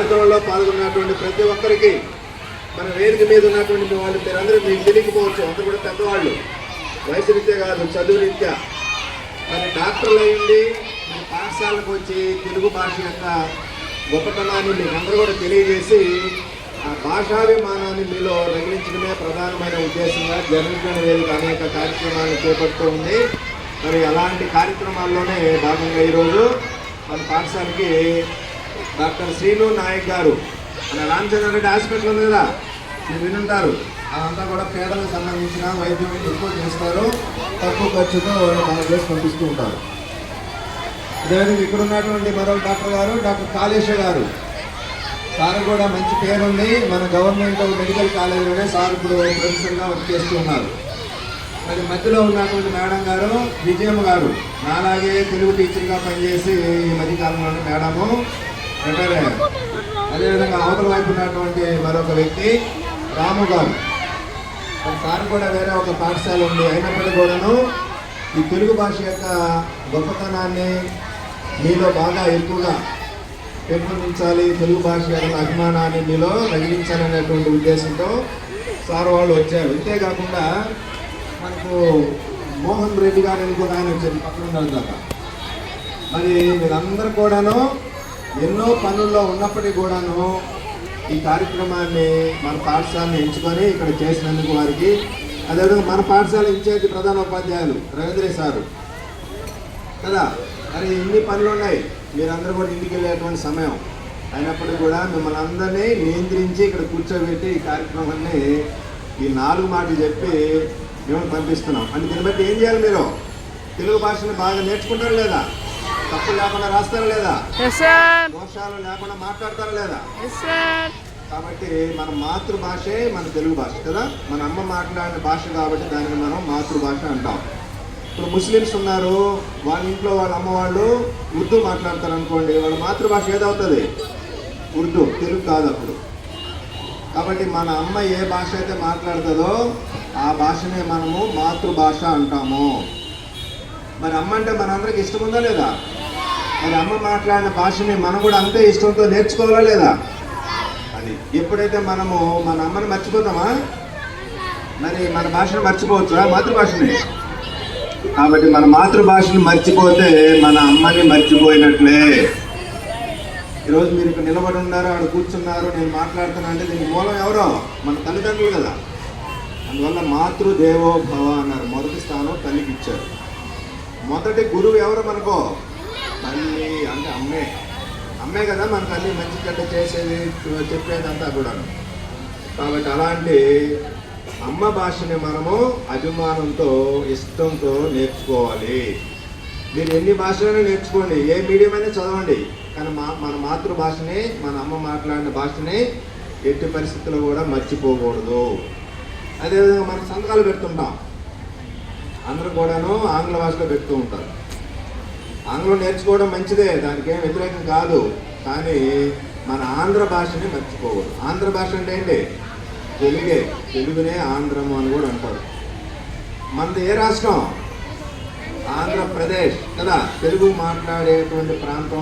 కార్యక్రమంలో పాల్గొన్నటువంటి ప్రతి ఒక్కరికి, మన వేదిక మీద ఉన్నటువంటి వాళ్ళు మీరందరూ మీకు తెలియకపోవచ్చు, అందరూ కూడా పెద్దవాళ్ళు, వయసు రీత్యా కాదు చదువు రీత్యా. మరి డాక్టర్లు అయ్యండి, మీ పాఠశాలకు వచ్చి తెలుగు భాష యొక్క గొప్పతనాన్ని మీకు అందరూ కూడా తెలియజేసి ఆ భాషాభిమానాన్ని మీలో రగిలించడమే ప్రధానమైన ఉద్దేశంగా జనవిజ్ఞాన వేదిక అనేక కార్యక్రమాలను చేపడుతూ ఉంది. మరి అలాంటి కార్యక్రమాల్లోనే భాగంగా ఈరోజు మన పాఠశాలకి డాక్టర్ శ్రీను నాయక్ గారు, మన రామచంద్రారెడ్డి హాస్పిటల్ ఉంది కదా, మీరు వినుంటారు, అదంతా కూడా పేదలకు సంబంధించిన వైద్యం ఎక్కువ చేస్తారు, తక్కువ ఖర్చుతో మన చేసి పంపిస్తూ ఉంటారు. అదేవిధంగా ఇక్కడ ఉన్నటువంటి మరో డాక్టర్ గారు డాక్టర్ కాళేశ గారు, సార్ కూడా మంచి పేరుంది, మన గవర్నమెంట్ మెడికల్ కాలేజీలోనే సార్ ఇప్పుడు ప్రొఫెసర్గా వర్క్ చేస్తూ ఉన్నారు. మరి మధ్యలో ఉన్నటువంటి మేడం గారు విజయమ్మ గారు, నాలాగే తెలుగు టీచర్గా పనిచేసి ఈ మధ్యకాలంలోనే మేడము రిటైర్ అయ్యారు. అదేవిధంగా అవతల వైపు ఉన్నటువంటి మరొక వ్యక్తి రాము గారు, సార్ కూడా వేరే ఒక పాఠశాల ఉంది, అయినప్పటికీ కూడాను ఈ తెలుగు భాష యొక్క గొప్పతనాన్ని మీలో బాగా ఎక్కువగా పెంపొందించాలి, తెలుగు భాష యొక్క అభిమానాన్ని మీలో రగిలించాలనేటువంటి ఉద్దేశంతో సార్ వాళ్ళు వచ్చారు. ఇంతేకాకుండా మనకు మోహన్ రెడ్డి గారు ఇంకొక ఆయన వచ్చారు పక్కన ఉండాలి దాకా. మరి మీరందరూ కూడాను ఎన్నో పనుల్లో ఉన్నప్పటికీ కూడాను ఈ కార్యక్రమాన్ని మన పాఠశాలను ఎంచుకొని ఇక్కడ చేసినందుకు వారికి, అదేవిధంగా మన పాఠశాల ఇన్ఛార్జి ప్రధాన ఉపాధ్యాయులు రవీంద్ర సారు కదా, మరి ఇన్ని పనులు ఉన్నాయి, మీరందరూ కూడా ఇంటికి వెళ్ళేటువంటి సమయం అయినప్పటికీ కూడా మిమ్మల్ని అందరినీ నియంత్రించి ఇక్కడ కూర్చోబెట్టి ఈ కార్యక్రమాన్ని ఈ 4 మాటలు చెప్పి మేము పంపిస్తున్నాం. అంటే దీన్ని బట్టి ఏం చేయాలి, మీరు తెలుగు భాషను బాగా నేర్చుకుంటారా లేదా, తప్పులు లేకుండా రాస్తారా లేదా, దోషాలు లేకుండా మాట్లాడతారా లేదా. కాబట్టి మన మాతృభాషే మన తెలుగు భాష కదా, మన అమ్మ మాట్లాడిన భాష కాబట్టి దానిని మనం మాతృభాష అంటాం. ఇప్పుడు ముస్లిమ్స్ ఉన్నారు, వాళ్ళ ఇంట్లో వాళ్ళ అమ్మ వాళ్ళు ఉర్దూ మాట్లాడతారు అనుకోండి, వాళ్ళ మాతృభాష ఏదవుతుంది, ఉర్దూ, తెలుగు కాదు అప్పుడు. కాబట్టి మన అమ్మ ఏ భాష అయితే మాట్లాడుతుందో ఆ భాషనే మనము మాతృభాష అంటాము. మరి అమ్మ అంటే మనందరికి ఇష్టం ఉందా లేదా, మరి అమ్మ మాట్లాడిన భాషని మనం కూడా అంతే ఇష్టంతో నేర్చుకోవాలా లేదా. అది ఎప్పుడైతే మనము మన అమ్మని మర్చిపోతామా, మరి మన భాషను మర్చిపోవచ్చా, మాతృభాషని. కాబట్టి మన మాతృభాషను మర్చిపోతే మన అమ్మని మర్చిపోయినట్లే. ఈరోజు మీరు ఇక్కడ నిలబడి ఉన్నారు, ఆడ కూర్చున్నారు, నేను మాట్లాడుతున్నా అంటే దీనికి మూలం ఎవరో, మన తల్లిదండ్రులు కదా. అందువల్ల మాతృదేవో భవ అన్నారు, మొదటి స్థానం తల్లికి ఇచ్చారు. మొదటి గురువు ఎవరు మనకో, తల్లి అంటే అమ్మే. అమ్మే కదా మన తల్లి మంచి చెడ్డ చేసేది చెప్పేదంతా కూడా. కాబట్టి అలాంటి అమ్మ భాషని మనము అభిమానంతో ఇష్టంతో నేర్చుకోవాలి. మీరు ఎన్ని భాషలైనా నేర్చుకోండి, ఏ మీడియం అయినా చదవండి, కానీ మన మాతృభాషని, మన అమ్మ మాట్లాడిన భాషని ఎట్టి పరిస్థితుల్లో కూడా మర్చిపోకూడదు. అదేవిధంగా మనం సంతకాలు పెడుతుంటాం, అందరూ కూడాను ఆంగ్ల భాషలో పెడుతూ ఉంటారు. ఆంగ్లం నేర్చుకోవడం మంచిదే, దానికి ఏం వ్యతిరేకం కాదు, కానీ మన ఆంధ్ర భాషని మర్చిపోకూడదు. ఆంధ్ర భాష అంటే ఏంటి, తెలుగే, తెలుగునే ఆంధ్రము అని కూడా అంటారు. మనది ఏ రాష్ట్రం, ఆంధ్రప్రదేశ్ కదా, తెలుగు మాట్లాడేటువంటి ప్రాంతం